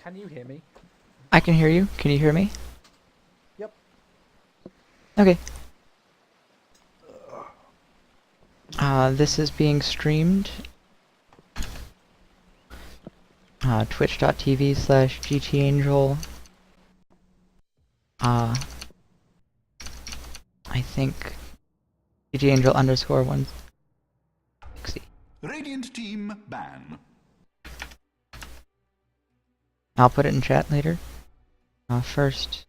Can you hear me? I can hear you. Can you hear me? Yep. Okay. This is being streamed. Twitch.tv/GTAngel. I think GTAngel_160. Radiant team ban. I'll put it in chat later. First,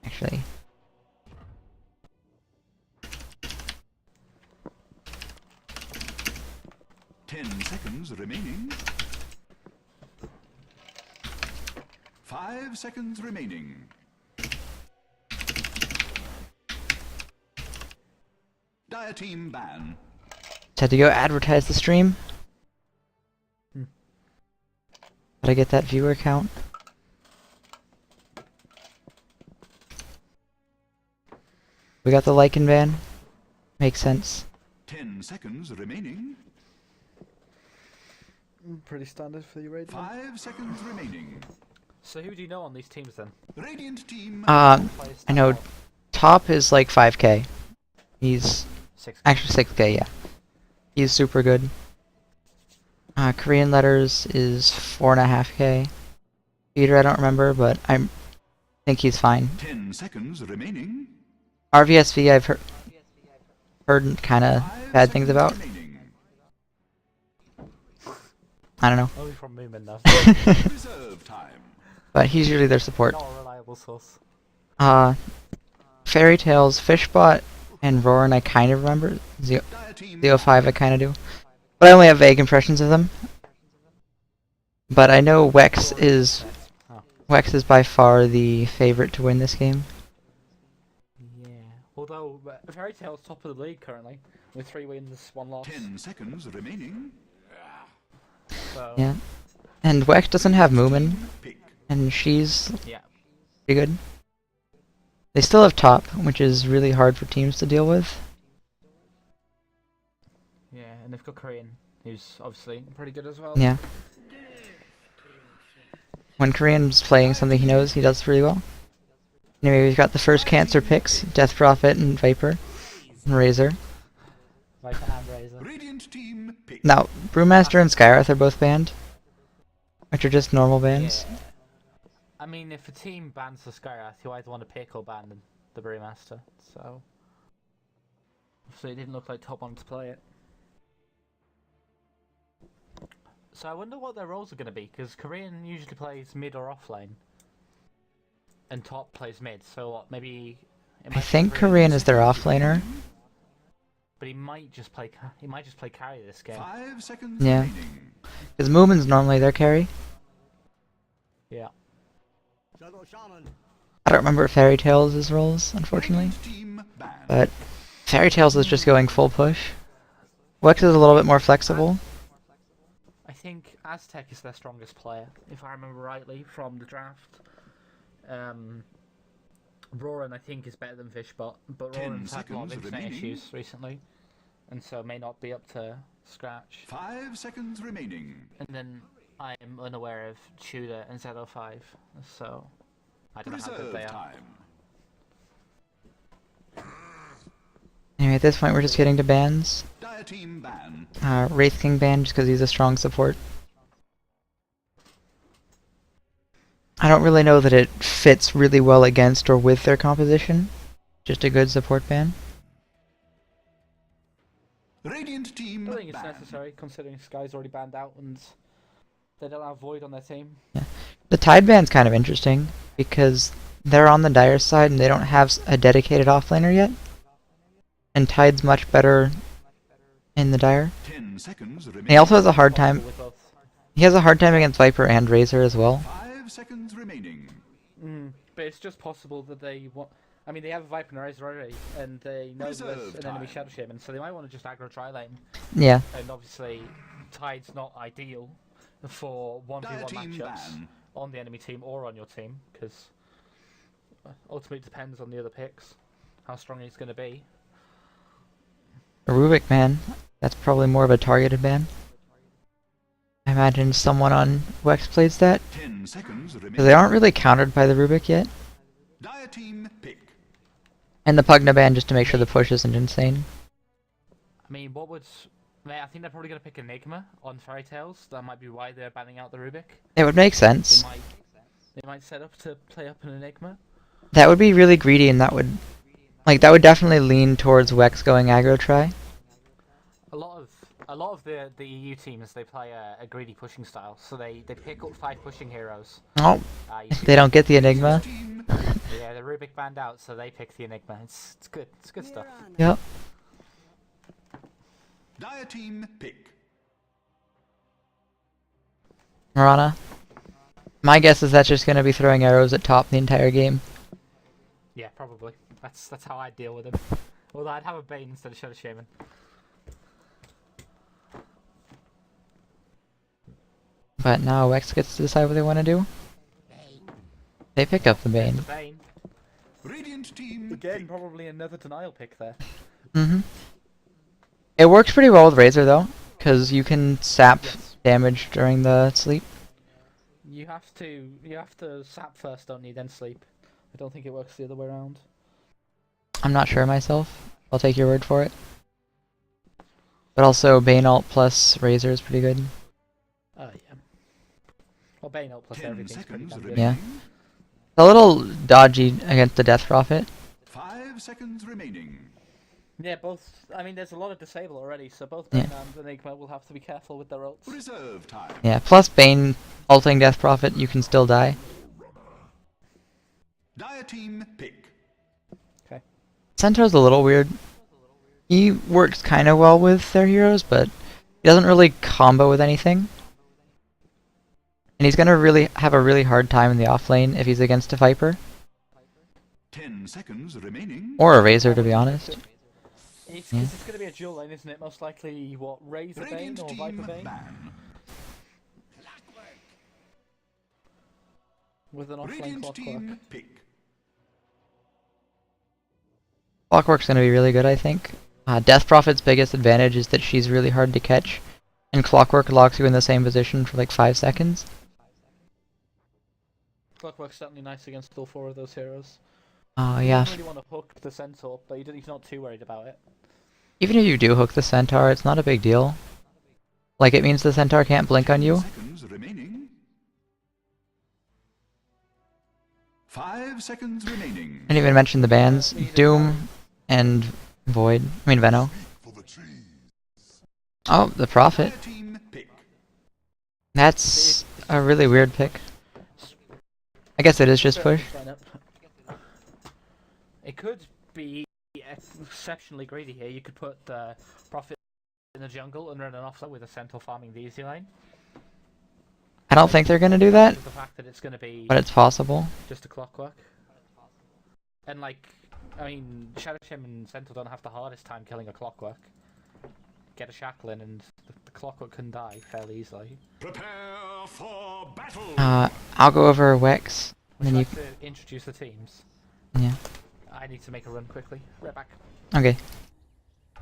actually, 10 seconds remaining. 5 seconds remaining. Dire team ban. just had to go advertise the stream. Gotta get that viewer count. We got the Lycan ban. Makes sense. 10 seconds remaining. Pretty standard for the raid. 5 seconds remaining. So who do you know on these teams then? Radiant team. I know top is like 5k. He's 6. actually 6k, yeah. He's super good. Korean letters is 4.5k. Peter, I don't remember, but I think he's fine. 10 seconds remaining. RVSV, I've heard kind of 5 bad things about. remaining. I don't know. Only from Moomin though. Reserve time. But he's usually their support. Not a reliable source. Fairy Tales, Fishbot, and Roarin I kind of remember. Dire team. ZO5 I kind of do. But I only have vague impressions of them. But I know WEX is by far the favorite to win this game. Yeah. Although Fairy Tail's top of the league currently, with 3 wins, 1 loss. 10 seconds remaining. So, Yeah. And WEX doesn't have Moomin, Pick. and she's yeah. pretty good. They still have top, which is really hard for teams to deal with. Yeah, and they've got Korean, who's obviously pretty good as well. Yeah. When Korean's playing something he knows, he does really well. Anyway, we've got the first cancer picks, Death Prophet and Viper, and Razor. Viper and Razor. Radiant team. Pick. Now, Brewmaster and Skywrath are both banned, which are just normal bans. Yeah. I mean, if a team bans the Skywrath, you either want to pick or ban the Brewmaster, so... So it didn't look like Top wanted to play it. So I wonder what their roles are going to be, because Korean usually plays mid or off lane. And Top plays mid, so what, maybe... I think Korean is their offlaner. But he might just play carry this game. 5 seconds Yeah. remaining. Because Moomin's normally their carry. Yeah. I don't remember Fairy Tales' roles, unfortunately. Radiant team ban. But Fairy Tales is just going full push. Wex is a little bit more flexible. I think Aztec is their strongest player, if I remember rightly, from the draft. Roarin, I think, is better than Fishbot, but 10 Roarin's had a lot of seconds internet remaining. issues recently, and so may not be up to scratch. 5 seconds remaining. And then I am unaware of Tudor and Z05, so I don't know how good Reserve they are. time. Anyway, at this point we're just getting to bans. Dire team ban. Wraith King ban just because he's a strong support. I don't really know that it fits really well against or with their composition. Just a good support ban. Radiant team I think it's ban. necessary, considering Sky's already banned out and they don't have Void on their team. The Tide ban's kind of interesting because they're on the Dire side and they don't have a dedicated offlaner yet. And Tide's much better in the Dire. 10 seconds remaining. He also has a hard time. With both. He has a hard time against Viper and Razor as well. 5 seconds remaining. But it's just possible that they want. I mean, they have a Viper and a Razor already, and they know there's Reserve an enemy time. Shadow Shaman, so they might want to just aggro tri lane. Yeah. And obviously, Tide's not ideal for 1v1 Dire team matchups ban. on the enemy team or on your team, because ultimately it depends on the other picks, how strong he's going to be. A Rubik ban. That's probably more of a targeted ban. I imagine someone on WEX plays that. 10 seconds remaining. 'Cause they aren't really countered by the Rubik yet. Dire team pick. And the Pugna ban just to make sure the push isn't insane. I mean, what would... Mate, I think they're probably going to pick Enigma on Fairy Tales. That might be why they're banning out the Rubik. It would make They sense. might set up to play up an Enigma. That would be really greedy, and that would definitely lean towards WEX going aggro try. A lot of the EU teams, they play a greedy pushing style, so they pick up 5 pushing heroes. Oh, You see they don't get the Enigma. Team. yeah, the Rubik banned out, so they pick the Enigma. It's good. It's good stuff. Yep. Dire team pick. Marana. My guess is that's just gonna be throwing arrows at top the entire game. Yeah, probably. That's how I'd deal with him. Although I'd have a Bane instead of Shadow Shaman. But now WEX gets to decide what they want to do. They pick up the The Bane. Bane. Radiant team Again, pick. probably another denial pick there. Mm-hmm. It works pretty well with Razor though, because you can sap Yes. damage during the sleep. You have to sap first, don't you? Then sleep. I don't think it works the other way around. I'm not sure myself. I'll take your word for it. But also Bane ult plus Razor is pretty good. Oh yeah. Well, Bane ult plus 10 everything's pretty seconds damn remaining. good. Yeah. A little dodgy against the Death Prophet. 5 seconds remaining. Yeah, both. I mean, there's a lot of disable already, so both Yeah. Bane and Enigma will have to be careful with their ults. Reserve time. Yeah, plus Bane ulting Death Prophet, you can still die. Dire team pick. Centaur's a little weird. He works kind of well with their heroes, but he doesn't really combo with anything. And he's gonna really have a really hard time in the off lane if he's against a Viper. 10 seconds remaining. Or a Razor, to be honest. It's Yeah. going to be a dual lane, isn't it? Most likely, what, Razor Bane Radiant or team Viper Bane? ban. With an offlane Radiant Clockwork. team pick. Clockwork's gonna be really good, I think. Death Prophet's biggest advantage is that she's really hard to catch, and Clockwork locks you in the same position for like 5 seconds. Clockwork's certainly nice against all 4 of those heroes. Oh You yeah. don't really want to hook the Centaur, but he's not too worried about it. Even if you do hook the Centaur, it's not a big deal. Like, it means the Centaur can't blink on you. Seconds remaining. 5 seconds remaining. I didn't even mention the bans. Doom and Void. I mean Veno. Oh, the Prophet. Dire team pick. That's a really weird pick. I guess it is just push. It could be exceptionally greedy here. You could put Prophet in the jungle and run an offset with a Centaur farming the easy lane. I don't think they're gonna do that, The fact that it's going to be but it's possible. just a Clockwork. And like, I mean, Shadow Shaman and Centaur don't have the hardest time killing a Clockwork. Get a Shackle in and the Clockwork can die fairly easily. Prepare for battle. I'll go over WEX. And Would then you you. like to introduce the teams? Yeah. I need to make a run quickly. Right back. Okay. As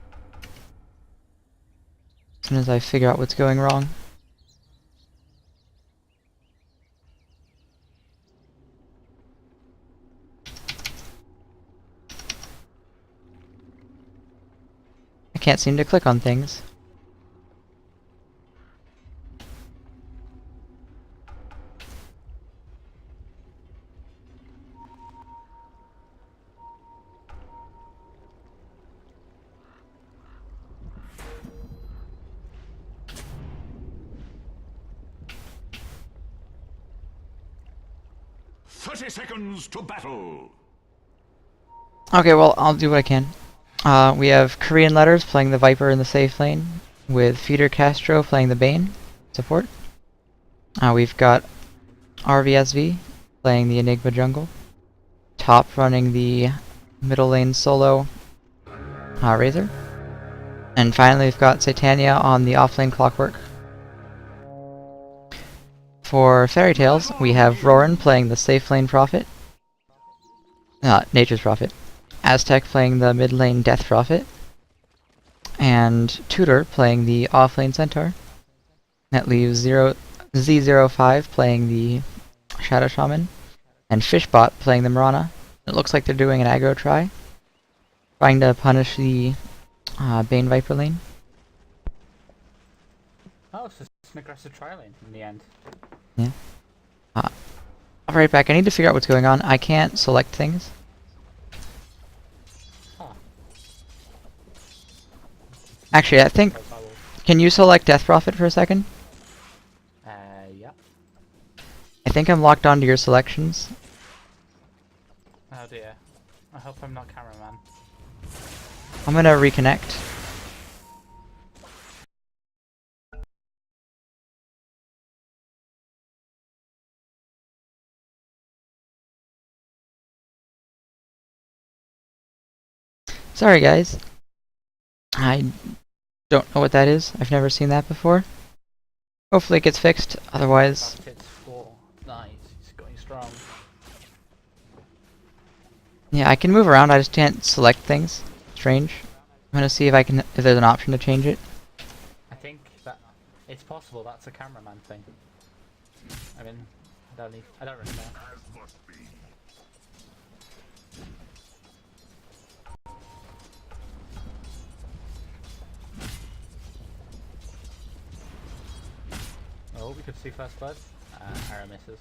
soon as I figure out what's going wrong. I can't seem to click on things. Seconds to battle. Okay, well, I'll do what I can. We have Korean Letters playing the Viper in the safe lane, with Feeder Castro playing the Bane support. We've got RVSV playing the Enigma jungle. Top running the middle lane solo Razor. And finally we've got Satania on the offlane Clockwork. For Fairy Tales, we have Roran playing the safe lane Prophet. Nature's Prophet. Aztec playing the mid lane Death Prophet. And Tutor playing the off lane Centaur. That leaves Z05 playing the Shadow Shaman, and Fishbot playing the Mirana. It looks like they're doing an aggro try, trying to punish the Bane Viper lane. Oh, it's just an aggressive tri lane in the end. Yeah. I'll be right back. I need to figure out what's going on. I can't select things. Huh. Actually, I think... Because I will. Can you select Death Prophet for a second? Yeah. I think I'm locked onto your selections. Oh dear. I hope I'm not cameraman. I'm gonna reconnect. Sorry guys. I don't know what that is. I've never seen that before. Hopefully it gets fixed, otherwise... That's hit 4. Nice, he's going strong. Yeah, I can move around, I just can't select things. Strange. I'm gonna see if there's an option to change it. I think that it's possible that's a cameraman thing. I mean, I don't really know. Oh, we could see first blood. Arrow misses.